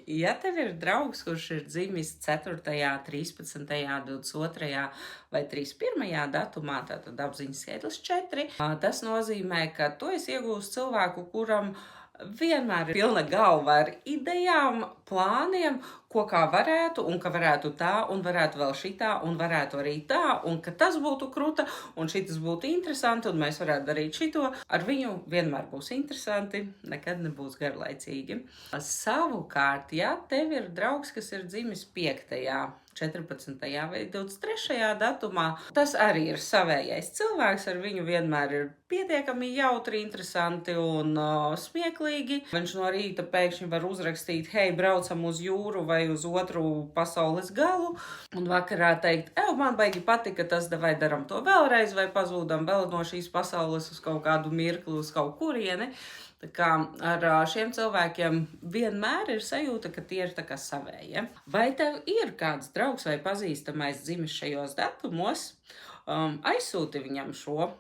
Ja tev ir draugs, kurš ir dzimis 4., 13., 22. vai 31. datumā, tātad apziņas skaitlis 4, tas nozīmē, ka tu esi iegūst cilvēku, kuram vienmēr ir pilna galva ar idejām, plāniem, ko kā varētu, un ka varētu tā, un varētu vēl šitā, un varētu arī tā, un ka tas būtu kruta, un šitas būtu interesanti, un mēs varētu darīt šito. Ar viņu vienmēr būs interesanti, nekad nebūs garlaicīgi. Savukārt, ja tev ir draugs, kas ir dzimis 5., 14. vai 23. datumā, tas arī ir savējais cilvēks, ar viņu vienmēr ir pietiekami jautri, interesanti un smieklīgi. Viņš no rīta pēkšņi var uzrakstīt, hei, braucam uz jūru vai uz otru pasaules galu, un vakarā teikt, man baigi patika tas, vai daram to vēlreiz, vai pazūdam vēl no šīs pasaules uz kaut kādu mirkli, uz kaut kurieni. Tā kā ar šiem cilvēkiem vienmēr ir sajūta, ka tie ir tā kā savējie. Vai tev ir kāds draugs vai pazīstamais dzimis šajos datumos? Aizsūti viņam šo